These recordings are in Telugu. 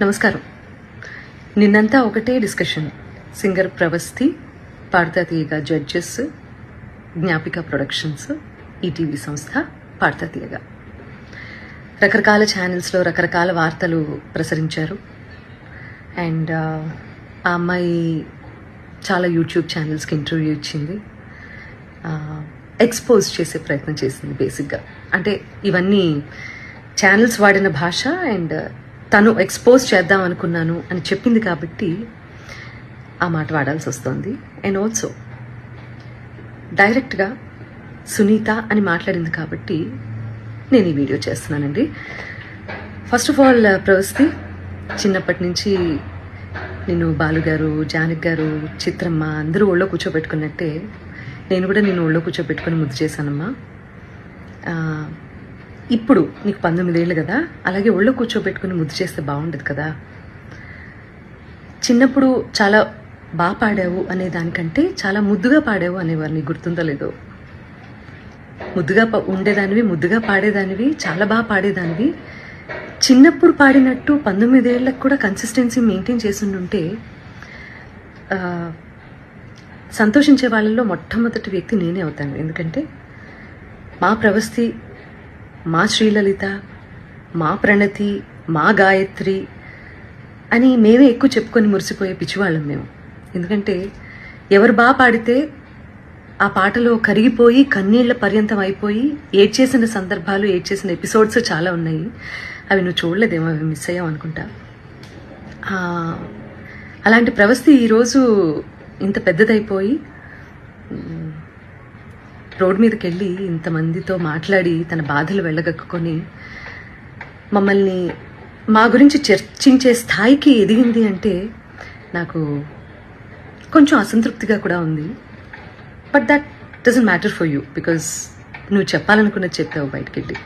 నమస్కారం. నిన్నంతా ఒకటే డిస్కషన్. సింగర్ ప్రవస్తి, పాడతా తీయగా జడ్జెస్, జ్ఞాపిక ప్రొడక్షన్స్, ఈటీవీ సంస్థ, పాడతా తీయగా రకరకాల ఛానల్స్లో రకరకాల వార్తలు ప్రసరించారు. అండ్ ఆ అమ్మాయి చాలా యూట్యూబ్ ఛానల్స్కి ఇంటర్వ్యూ ఇచ్చింది, ఎక్స్పోజ్ చేసే ప్రయత్నం చేసింది. బేసిక్గా అంటే ఇవన్నీ ఛానల్స్ వాడిన భాష అండ్ తను ఎక్స్పోజ్ చేద్దాం అనుకున్నాను అని చెప్పింది కాబట్టి ఆ మాట వాడాల్సి వస్తుంది. అండ్ ఆల్సో డైరెక్ట్గా సునీత అని మాట్లాడింది కాబట్టి నేను ఈ వీడియో చేస్తున్నానండి. ఫస్ట్ ఆఫ్ ఆల్ ప్రవస్తి, చిన్నప్పటి నుంచి నేను బాలుగారు, జానక్ గారు, చిత్రమ్మ అందరూ ఒళ్ళో కూర్చోబెట్టుకున్నట్టే నేను కూడా నేను ఒళ్ళో కూర్చోబెట్టుకుని ముద్దు చేశానమ్మా. ఇప్పుడు నీకు 19 ఏళ్ళు కదా, అలాగే ఒళ్ళో కూర్చోబెట్టుకుని ముద్దు చేస్తే బాగుండదు కదా. చిన్నప్పుడు చాలా బాగా పాడావు అనే దానికంటే చాలా ముద్దుగా పాడావు అనేవారు. నీకు గుర్తుందో లేదో? ముద్దుగా ఉండేదానివి, ముద్దుగా పాడేదానివి, చాలా బాగా పాడేదానివి. చిన్నప్పుడు పాడినట్టు 19 ఏళ్ళకు కూడా కన్సిస్టెన్సీ మెయింటైన్ చేస్తుంటే సంతోషించే వాళ్ళలో మొట్టమొదటి వ్యక్తి నేనే అవుతాను. ఎందుకంటే మా ప్రవస్తి, మా శ్రీలలిత, మా ప్రణతి, మా గాయత్రి అని మేమే ఎక్కువ చెప్పుకొని మురిసిపోయే పిచ్చివాళ్ళం మేము. ఎందుకంటే ఎవరు బాగా పాడితే ఆ పాటలో కరిగిపోయి కన్నీళ్ల పర్యంతం అయిపోయి ఏడ్చేసిన సందర్భాలు, ఏడ్చేసిన ఎపిసోడ్స్ చాలా ఉన్నాయి. అవి నువ్వు చూడలేదేమో, అవి మిస్ అయ్యావు అనుకుంటా. అలాంటి ప్రవస్తి ఈరోజు ఇంత పెద్దదైపోయి రోడ్ మీదకి వెళ్ళి ఇంతమందితో మాట్లాడి తన బాధలు వెళ్ళగక్కుని మమ్మల్ని మా గురించి చర్చించే స్థాయికి ఎదిగింది అంటే నాకు కొంచెం అసంతృప్తిగా కూడా ఉంది. But that doesn't matter for you, because నువ్వు చెప్పాలనుకున్నది చెప్పావు బయటికి వెళ్ళి.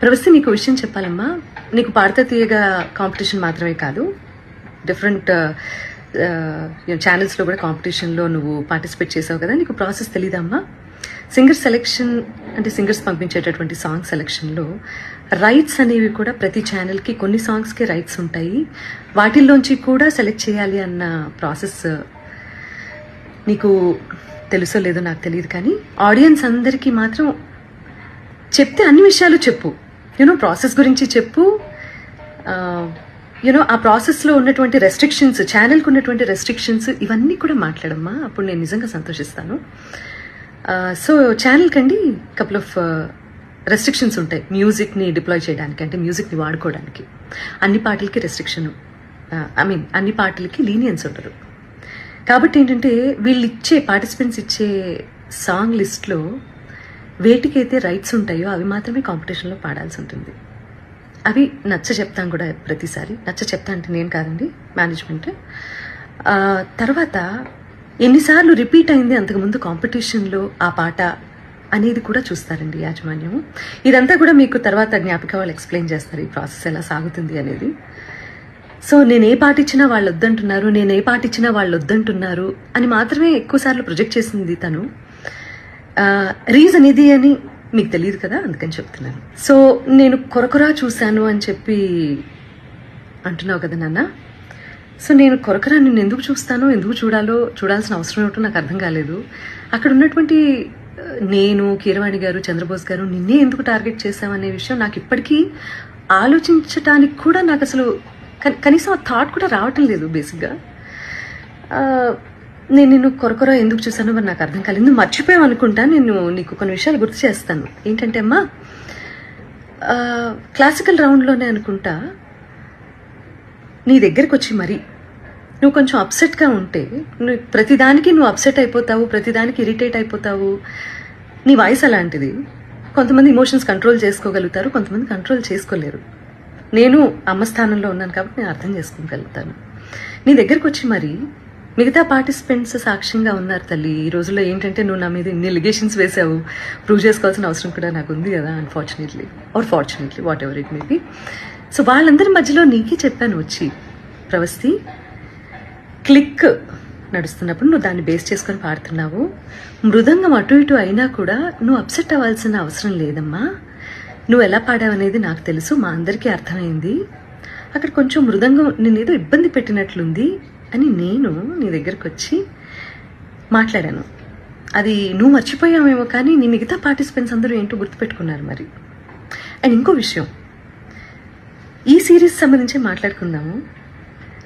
ప్రవస్తి, నీకు విషయం చెప్పాలమ్మా. నీకు పాడతా తీయగా కాంపిటీషన్ మాత్రమే కాదు, డిఫరెంట్ ఛానల్స్లో కూడా కాంపిటీషన్లో నువ్వు పార్టిసిపేట్ చేసావు కదా. నీకు ప్రాసెస్ తెలీదమ్మా? సింగర్ సెలెక్షన్ అంటే సింగర్స్ పంపించేటటువంటి సాంగ్ సెలెక్షన్లో రైట్స్ అనేవి కూడా ప్రతి ఛానల్కి కొన్ని సాంగ్స్కే రైట్స్ ఉంటాయి. వాటిల్లోంచి కూడా సెలెక్ట్ చేయాలి అన్న ప్రాసెస్ నీకు తెలుసో లేదో నాకు తెలియదు, కానీ ఆడియన్స్ అందరికీ మాత్రం చెప్తే అన్ని విషయాలు చెప్పు. ప్రాసెస్ గురించి చెప్పు. ఆ ప్రాసెస్లో ఉన్నటువంటి రెస్ట్రిక్షన్స్, ఛానల్కి ఉన్నటువంటి రెస్ట్రిక్షన్స్, ఇవన్నీ కూడా మాట్లాడమ్మా. అప్పుడు నేను నిజంగా సంతోషిస్తాను. సో ఛానల్కి అండి కపుల్ ఆఫ్ రెస్ట్రిక్షన్స్ ఉంటాయి. మ్యూజిక్ని డిప్లాయ్ చేయడానికి, అంటే మ్యూజిక్ని వాడుకోవడానికి అన్ని పాటలకి రెస్ట్రిక్షన్, అన్ని పాటలకి లీనియన్స్ ఉండదు. కాబట్టి ఏంటంటే వీళ్ళు ఇచ్చే పార్టిసిపెంట్స్ ఇచ్చే సాంగ్ లిస్ట్లో వేటికైతే రైట్స్ ఉంటాయో అవి మాత్రమే కాంపిటీషన్లో పాడాల్సి ఉంటుంది. అవి నచ్చ చెప్తాం కూడా ప్రతిసారి. నచ్చ చెప్తా అంటే నేను కాదండి, మేనేజ్మెంట్. తర్వాత ఎన్నిసార్లు రిపీట్ అయింది అంతకుముందు కాంపిటీషన్లో ఆ పాట అనేది కూడా చూస్తారండి యాజమాన్యం. ఇదంతా కూడా మీకు తర్వాత జ్ఞాపిక వాళ్ళు ఎక్స్ప్లెయిన్ చేస్తారు, ఈ ప్రాసెస్ ఎలా సాగుతుంది అనేది. సో నేను ఏ పాట ఇచ్చినా వాళ్ళు వద్దంటున్నారు, నేను ఏ పాట ఇచ్చినా వాళ్ళు వద్దంటున్నారు అని మాత్రమే ఎక్కువసార్లు ప్రొజెక్ట్ చేసింది తను. రీజన్ ఇది అని మీకు తెలియదు కదా, అందుకని చెప్తున్నాను. సో నేను కొరకొరా చూశాను అని చెప్పి అంటున్నావు కదా నాన్న. సో నేను కొరకరా నిన్ను ఎందుకు చూస్తానో, ఎందుకు చూడాల్సిన అవసరం ఏమిటో నాకు అర్థం కాలేదు. అక్కడ ఉన్నటువంటి నేను, కీరవాణి గారు, చంద్రబోస్ గారు నిన్నే ఎందుకు టార్గెట్ చేశామనే విషయం నాకు ఇప్పటికీ ఆలోచించడానికి కూడా నాకు అసలు కనీసం ఆ థాట్ కూడా రావటం లేదు. బేసిక్గా నేను నిన్ను కొరకొరా ఎందుకు చూసానో మరి నాకు అర్థం కాలేదు. మర్చిపోయావు అనుకుంటా. నేను నీకు కొన్ని విషయాలు గుర్తు చేస్తాను. ఏంటంటే అమ్మా, క్లాసికల్ రౌండ్లోనే అనుకుంటా నీ దగ్గరకు వచ్చి మరి నువ్వు కొంచెం అప్సెట్గా ఉంటే, ప్రతిదానికి నువ్వు అప్సెట్ అయిపోతావు, ప్రతిదానికి ఇరిటేట్ అయిపోతావు. నీ వాయిస్ అలాంటిది. కొంతమంది ఇమోషన్స్ కంట్రోల్ చేసుకోగలుగుతారు, కొంతమంది కంట్రోల్ చేసుకోలేరు. నేను అమ్మ స్థానంలో ఉన్నాను కాబట్టి నేను అర్థం చేసుకోగలుగుతాను. నీ దగ్గరకు వచ్చి మరి మిగతా పార్టిసిపెంట్స్ సాక్ష్యంగా ఉన్నారు తల్లి. ఈ రోజుల్లో ఏంటంటే నువ్వు నా మీద ఇన్ని ఎలిగేషన్స్ వేసావు, ప్రూవ్ చేసుకోవాల్సిన అవసరం కూడా నాకు ఉంది కదా, unfortunately are fortunately, what ever it may be. So వాళ్ళందరి మధ్యలో నీకే చెప్పాను వచ్చి, ప్రవస్తి క్లిక్ నడుస్తున్నప్పుడు నువ్వు దాన్ని బేస్ చేసుకొని పాడుతున్నావు. మృదంగం అటు ఇటు అయినా కూడా నువ్వు అప్సెట్ అవ్వాల్సిన అవసరం లేదమ్మా. నువ్వు ఎలా పాడావనేది నాకు తెలుసు, మా అందరికీ అర్థమైంది. అక్కడ కొంచెం మృదంగం నేనేదో ఇబ్బంది పెట్టినట్లుంది అని నేను నీ దగ్గరకు వచ్చి మాట్లాడాను. అది నువ్వు మర్చిపోయావేమో, కానీ నీ మిగతా పార్టిసిపెంట్స్ అందరూ ఏంటో గుర్తుపెట్టుకున్నారు మరి. అండ్ ఇంకో విషయం, ఈ సిరీస్ సంబంధించి మాట్లాడుకుందాము.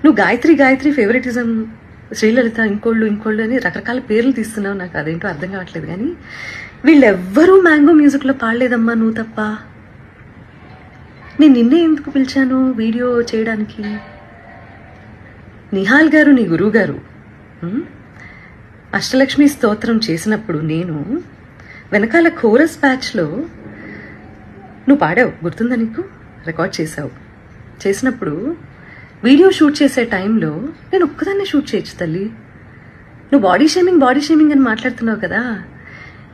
నువ్వు గాయత్రి ఫేవరెటిజం, శ్రీలలిత ఇంకోళ్ళు అని రకరకాల పేర్లు తీస్తున్నావు. నాకు అదేంటో అర్థం కావట్లేదు. కానీ వీళ్ళెవ్వరూ మ్యాంగో మ్యూజిక్లో పాడలేదమ్మా, నువ్వు తప్ప. నేను నిన్నే ఎందుకు పిలిచాను వీడియో చేయడానికి? నిహాల్ గారు నీ గురువు గారు అష్టలక్ష్మి స్తోత్రం చేసినప్పుడు నేను వెనకాల కోరస్ బ్యాచ్లో నువ్వు పాడావు, గుర్తుందా నీకు? రికార్డ్ చేసినప్పుడు వీడియో షూట్ చేసే టైంలో నేను ఒక్కదాన్నే షూట్ చేయొచ్చు తల్లి. నువ్వు బాడీ షేమింగ్ అని మాట్లాడుతున్నావు కదా,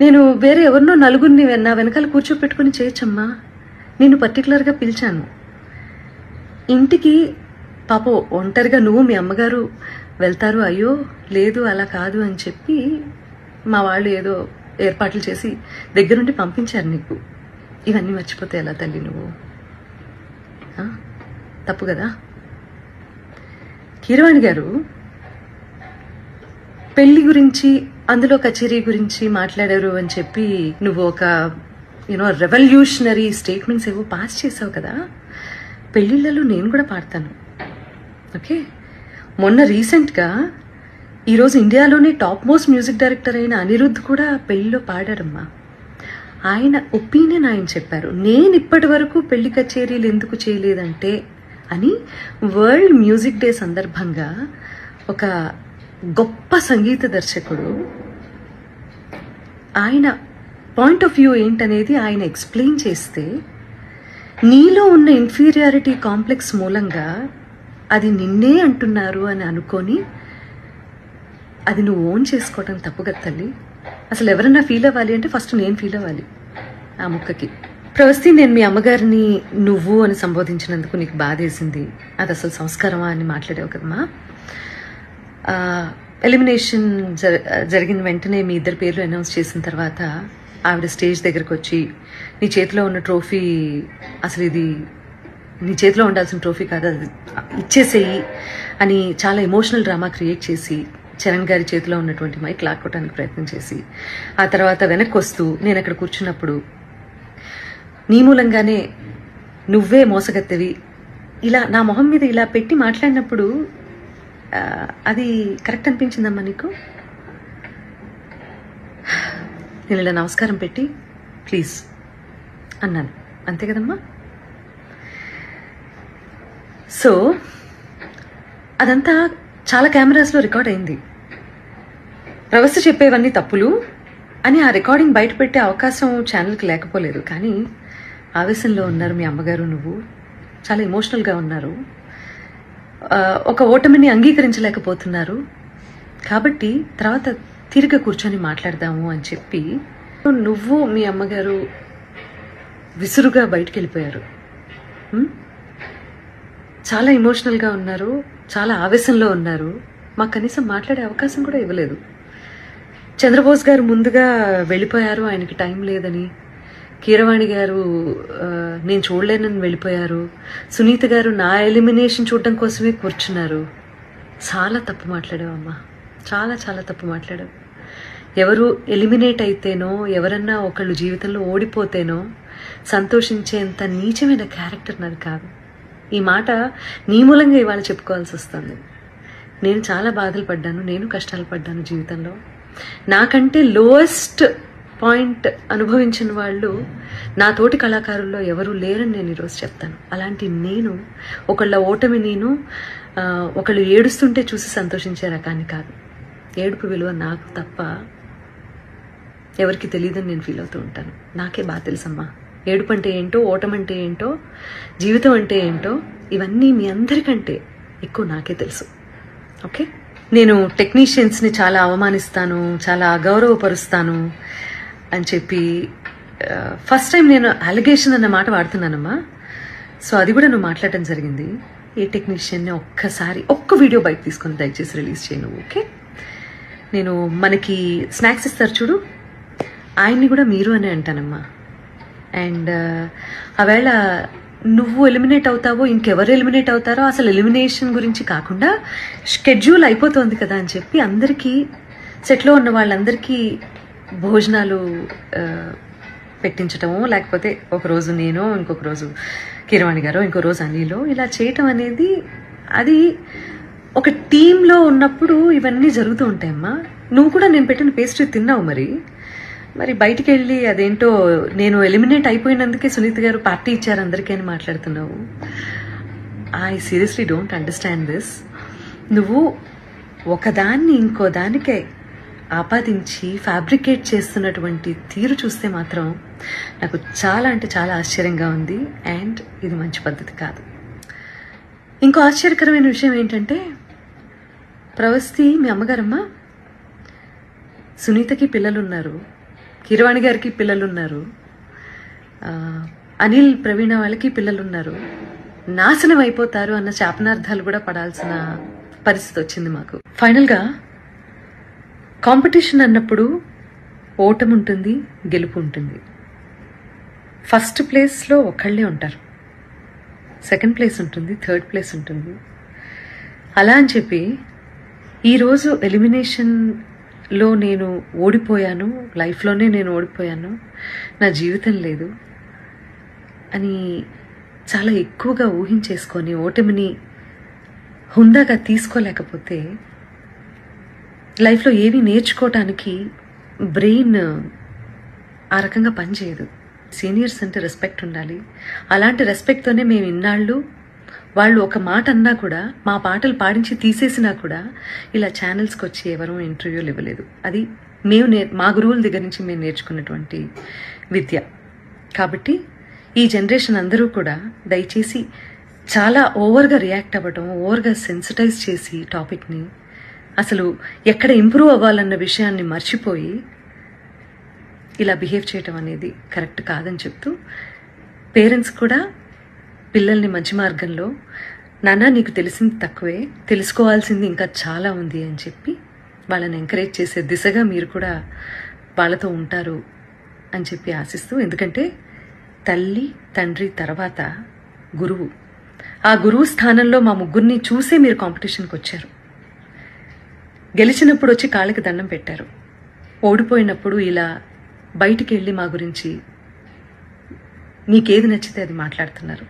నేను వేరే ఎవరినో నలుగురిని నా వెనకాల కూర్చోపెట్టుకుని చేయొచ్చమ్మా. నేను పర్టికులర్గా పిలిచాను ఇంటికి. పాపం ఒంటరిగా నువ్వు మీ అమ్మగారు వెళ్తారు, అయ్యో లేదు అలా కాదు అని చెప్పి మా వాళ్ళు ఏదో ఏర్పాట్లు చేసి దగ్గరుండి పంపించారు నీకు. ఇవన్నీ మర్చిపోతే ఎలా తల్లి నువ్వు? తప్పు కదా. కీరవాణి గారు పెళ్లి గురించి, అందులో కచేరీ గురించి మాట్లాడారు అని చెప్పి నువ్వు ఒక రెవల్యూషనరీ స్టేట్మెంట్స్ ఏవో పాస్ చేసావు కదా. పెళ్లిళ్ళలో నేను కూడా పాడతాను, ఓకే? మొన్న రీసెంట్గా ఈరోజు ఇండియాలోనే టాప్ మోస్ట్ మ్యూజిక్ డైరెక్టర్ అయిన అనిరుద్ధ్ కూడా పెళ్లిలో పాడారమ్మా. ఆయన ఒపీనియన్ ఆయన చెప్పారు. నేను ఇప్పటి వరకు పెళ్లి కచేరీలు ఎందుకు చేయలేదంటే అని వరల్డ్ మ్యూజిక్ డే సందర్భంగా ఒక గొప్ప సంగీత దర్శకుడు ఆయన పాయింట్ ఆఫ్ వ్యూ ఏంటనేది ఆయన ఎక్స్ప్లెయిన్ చేస్తే, నీలో ఉన్న ఇన్ఫీరియారిటీ కాంప్లెక్స్ మూలంగా అది నిన్నే అంటున్నారు అని అనుకొని అది నువ్వు ఓన్ చేసుకోవటం తప్పు కదా తల్లి. అసలు ఎవరన్నా ఫీల్ అవ్వాలి అంటే ఫస్ట్ నేను ఫీల్ అవ్వాలి ఆ ముక్కకి. ప్రవస్తి, నేను మీ అమ్మగారిని నువ్వు అని సంబోధించినందుకు నీకు బాధేసింది, అది అసలు సంస్కారమా అని మాట్లాడావు కదమ్మా. ఎలిమినేషన్ జరిగిన వెంటనే మీ ఇద్దరు పేర్లు అనౌన్స్ చేసిన తర్వాత ఆవిడ స్టేజ్ దగ్గరకు వచ్చి నీ చేతిలో ఉన్న ట్రోఫీ, అసలు ఇది నీ చేతిలో ఉండాల్సిన ట్రోఫీ కాదు, అది ఇచ్చేసేయి అని చాలా ఎమోషనల్ డ్రామా క్రియేట్ చేసి చరణ్ గారి చేతిలో ఉన్నటువంటి మైక్ లాక్కోవడానికి ప్రయత్నం చేసి, ఆ తర్వాత వెనక్కి వస్తూ నేను అక్కడ కూర్చున్నప్పుడు నీ మూలంగానే నువ్వే మోసగత్తెవి ఇలా నా మొహం మీద ఇలా పెట్టి మాట్లాడినప్పుడు అది కరెక్ట్ అనిపించిందమ్మా నీకు? నేను ఇలా నమస్కారం పెట్టి ప్లీజ్ అన్నాను, అంతే కదమ్మా. సో అదంతా చాలా కెమెరాస్లో రికార్డ్ అయింది. ప్రవస్తి చెప్పేవన్నీ తప్పులు అని ఆ రికార్డింగ్ బయట పెట్టే అవకాశం ఛానల్కి లేకపోలేదు. కానీ ఆవేశంలో ఉన్నారు మీ అమ్మగారు, నువ్వు చాలా ఎమోషనల్గా ఉన్నారు, ఒక ఓటమిని అంగీకరించలేకపోతున్నారు. కాబట్టి తర్వాత తిరిగి కూర్చొని మాట్లాడదాము అని చెప్పి నువ్వు మీ అమ్మగారు విసురుగా బయటికి వెళ్ళిపోయారు. చాలా ఎమోషనల్గా ఉన్నారు, చాలా ఆవేశంలో ఉన్నారు. మాకు కనీసం మాట్లాడే అవకాశం కూడా ఇవ్వలేదు. చంద్రబోస్ గారు ముందుగా వెళ్ళిపోయారు, ఆయనకి టైం లేదని. కీరవాణి గారు నేను చూడలేనని వెళ్ళిపోయారు. సునీత గారు నా ఎలిమినేషన్ చూడడం కోసమే కూర్చున్నారు. చాలా తప్పు మాట్లాడావమ్మా, చాలా చాలా తప్పు మాట్లాడావు. ఎవరు ఎలిమినేట్ అయితేనో, ఎవరన్నా ఒకళ్ళు జీవితంలో ఓడిపోతేనో సంతోషించేంత నీచమైన క్యారెక్టర్ నాది కాదు. ఈ మాట నీ మూలంగా ఇవాళ చెప్పుకోవాల్సి వస్తుంది. నేను చాలా బాధలు పడ్డాను, నేను కష్టాలు పడ్డాను జీవితంలో. నాకంటే లోయెస్ట్ పాయింట్ అనుభవించిన వాళ్ళు నా తోటి కళాకారుల్లో ఎవరూ లేరని నేను ఈరోజు చెప్తాను. అలాంటి నేను ఒకళ్ళ ఓటమి, నేను ఒకళ్ళు ఏడుస్తుంటే చూసి సంతోషించే రకాన్ని కాదు. ఏడుపు విలువ నాకు తప్ప ఎవరికి తెలియదని నేను ఫీల్ అవుతూ ఉంటాను. నాకే బాగా తెలుసమ్మా ఏడుపు అంటే ఏంటో, ఓటమి అంటే ఏంటో, జీవితం అంటే ఏంటో. ఇవన్నీ మీ అందరికంటే ఎక్కువ నాకే తెలుసు. ఓకే, నేను టెక్నీషియన్స్ని చాలా అవమానిస్తాను, చాలా అగౌరవపరుస్తాను అని చెప్పి ఫస్ట్ టైం నేను అలిగేషన్ అన్న మాట వాడుతున్నానమ్మా. సో అది కూడా నువ్వు మాట్లాడటం జరిగింది. ఏ టెక్నీషియన్ని ఒక్క వీడియో బయట తీసుకొని దయచేసి రిలీజ్ చేయను, ఓకే? నేను మనకి స్నాక్స్ ఇస్తారు చూడు, ఆయన్ని కూడా మీరు అనే అంటానమ్మా. అండ్ ఆవేళ నువ్వు ఎలిమినేట్ అవుతావో ఇంకెవరు ఎలిమినేట్ అవుతారో అసలు ఎలిమినేషన్ గురించి కాకుండా షెడ్యూల్ అయిపోతుంది కదా అని చెప్పి అందరికీ సెట్లో ఉన్న వాళ్ళందరికీ భోజనాలు పెట్టించటము, లేకపోతే ఒకరోజు నేను, ఇంకొక రోజు కీరవాణి గారు, ఇంకో రోజు అనిలో, ఇలా చేయటం అనేది అది ఒక టీంలో ఉన్నప్పుడు ఇవన్నీ జరుగుతూ ఉంటాయమ్మా. నువ్వు కూడా నేను పెట్టిన పేస్ట్రీ తిన్నావు, మరి బయటికి వెళ్ళి అదేంటో నేను ఎలిమినేట్ అయిపోయినందుకే సునీత గారు పార్టీ ఇచ్చారు అందరికీ అని మాట్లాడుతున్నావు. I seriously don't understand this. నువ్వు ఒకదాన్ని ఇంకో దానికే ఆపాదించి ఫ్యాబ్రికేట్ చేస్తున్నటువంటి తీరు చూస్తే మాత్రం నాకు చాలా అంటే చాలా ఆశ్చర్యంగా ఉంది. అండ్ ఇది మంచి పద్ధతి కాదు. ఇంకో ఆశ్చర్యకరమైన విషయం ఏంటంటే, ప్రవస్తి మీ అమ్మగారమ్మా, సునీతకి పిల్లలున్నారు, కీరవాణి గారికి పిల్లలున్నారు, అనిల్ ప్రవీణ వాళ్ళకి పిల్లలున్నారు, నాశనం అయిపోతారు అన్న శాపనార్థాలు కూడా పడాల్సిన పరిస్థితి వచ్చింది మాకు. ఫైనల్గా కాంపిటీషన్ అన్నప్పుడు ఓటమి ఉంటుంది, గెలుపు ఉంటుంది. ఫస్ట్ ప్లేస్లో ఒకళ్ళే ఉంటారు, సెకండ్ ప్లేస్ ఉంటుంది, థర్డ్ ప్లేస్ ఉంటుంది. అలా అని చెప్పి ఈరోజు ఎలిమినేషన్లో నేను ఓడిపోయాను, లైఫ్లోనే నేను ఓడిపోయాను, నా జీవితం లేదు అని చాలా ఎక్కువగా ఊహించేసుకొని ఓటమిని హుందాగా తీసుకోలేకపోతే లైఫ్లో ఏవి నేర్చుకోవటానికి బ్రెయిన్ ఆ రకంగా పనిచేయదు. సీనియర్స్ అంటే రెస్పెక్ట్ ఉండాలి. అలాంటి రెస్పెక్ట్తోనే మేము ఇన్నాళ్ళు వాళ్ళు ఒక మాట అన్నా కూడా, మా పాటలు పాడించి తీసేసినా కూడా ఇలా ఛానల్స్కి వచ్చి ఎవరూ ఇంటర్వ్యూలు ఇవ్వలేదు. అది మేము మా గురువుల దగ్గర నుంచి మేము నేర్చుకున్నటువంటి విద్య. కాబట్టి ఈ జనరేషన్ అందరూ కూడా దయచేసి చాలా ఓవర్గా రియాక్ట్ అవ్వడం, ఓవర్గా సెన్సిటైజ్ చేసి టాపిక్ని అసలు ఎక్కడ ఇంప్రూవ్ అవ్వాలన్న విషయాన్ని మర్చిపోయి ఇలా బిహేవ్ చేయటం అనేది కరెక్ట్ కాదని చెప్తూ, పేరెంట్స్ కూడా పిల్లల్ని మంచి మార్గంలో, నాన్న నీకు తెలిసింది తక్కువే, తెలుసుకోవాల్సింది ఇంకా చాలా ఉంది అని చెప్పి వాళ్ళని ఎంకరేజ్ చేసే దిశగా మీరు కూడా వాళ్ళతో ఉంటారు అని చెప్పి ఆశిస్తూ, ఎందుకంటే తల్లి తండ్రి తర్వాత గురువు, ఆ గురువు స్థానంలో మా ముగ్గురిని చూసే మీరు కాంపిటీషన్కి వచ్చారు. గెలిచినప్పుడు వచ్చి కాళ్ళకి దండం పెట్టారు, ఓడిపోయినప్పుడు ఇలా బయటికి వెళ్ళి మా గురించి మీకేది నచ్చితే అది మాట్లాడుతున్నారు.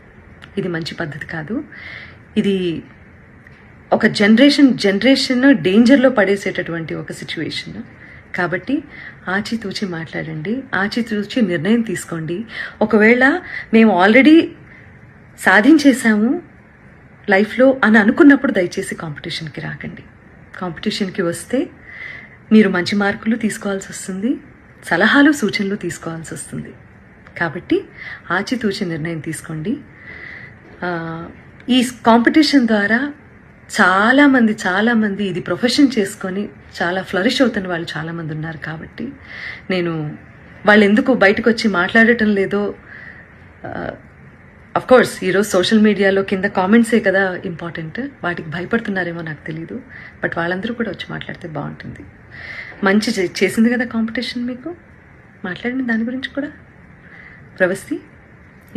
ఇది మంచి పద్ధతి కాదు. ఇది ఒక జనరేషన్ డేంజర్లో పడేసేటటువంటి ఒక సిచ్యువేషన్. కాబట్టి ఆచితూచి మాట్లాడండి, ఆచితూచి నిర్ణయం తీసుకోండి. ఒకవేళ మేము ఆల్రెడీ సాధించేశాము లైఫ్లో అని అనుకున్నప్పుడు దయచేసి కాంపిటీషన్కి రాకండి. కాంపిటీషన్కి వస్తే మీరు మంచి మార్కులు తీసుకోవాల్సి వస్తుంది, సలహాలు సూచనలు తీసుకోవాల్సి వస్తుంది. కాబట్టి ఆచితూచి నిర్ణయం తీసుకోండి. ఈ కాంపిటీషన్ ద్వారా చాలామంది ఇది ప్రొఫెషన్ చేసుకొని చాలా ఫ్లరిష్ అవుతున్న వాళ్ళు చాలామంది ఉన్నారు. కాబట్టి నేను వాళ్ళు ఎందుకు బయటకు వచ్చి మాట్లాడటం లేదో, అఫ్కోర్స్ ఈరోజు సోషల్ మీడియాలో కింద కామెంట్సే కదా ఇంపార్టెంట్, వాటికి భయపడుతున్నారేమో నాకు తెలీదు. బట్ వాళ్ళందరూ కూడా వచ్చి మాట్లాడితే బాగుంటుంది. మంచి చేసింది కదా కాంపిటీషన్, మీకు మాట్లాడిన దాని గురించి కూడా. ప్రవస్తి,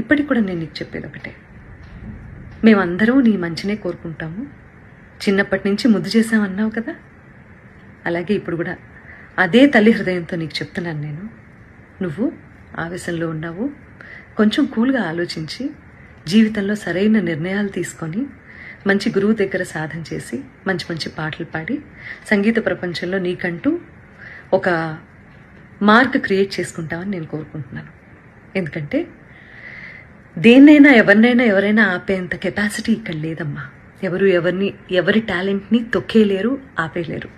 ఇప్పటికి కూడా నేను నీకు చెప్పేది ఒకటే, మేమందరం నీ మంచినే కోరుకుంటాము. చిన్నప్పటి నుంచి ముద్దు చేసామన్నావు కదా, అలాగే ఇప్పుడు కూడా అదే తల్లి హృదయంతో నీకు చెప్తున్నాను నేను. నువ్వు ఆవేశంలో ఉన్నావు, కొంచెం కూల్గా ఆలోచించి జీవితంలో సరైన నిర్ణయాలు తీసుకొని మంచి గురువు దగ్గర సాధన చేసి మంచి మంచి పాటలు పాడి సంగీత ప్రపంచంలో నీకంటూ ఒక మార్క్ క్రియేట్ చేసుకుంటామని నేను కోరుకుంటున్నాను. ఎందుకంటే దేన్నైనా ఎవరైనా ఆపేంత కెపాసిటీ ఇక్కడ లేదమ్మా. ఎవరి టాలెంట్ని తొక్కేయలేరు, ఆపేయలేరు.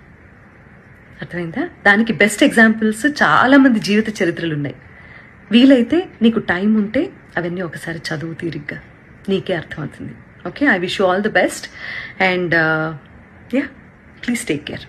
అర్థమైందా? దానికి బెస్ట్ ఎగ్జాంపుల్స్ చాలామంది జీవిత చరిత్రలు ఉన్నాయి. వీలైతే నీకు టైం ఉంటే అవన్నీ ఒకసారి చదువు తీరిగ్గా, నీకే అర్థమవుతుంది. Okay, I wish you all the best and please take care.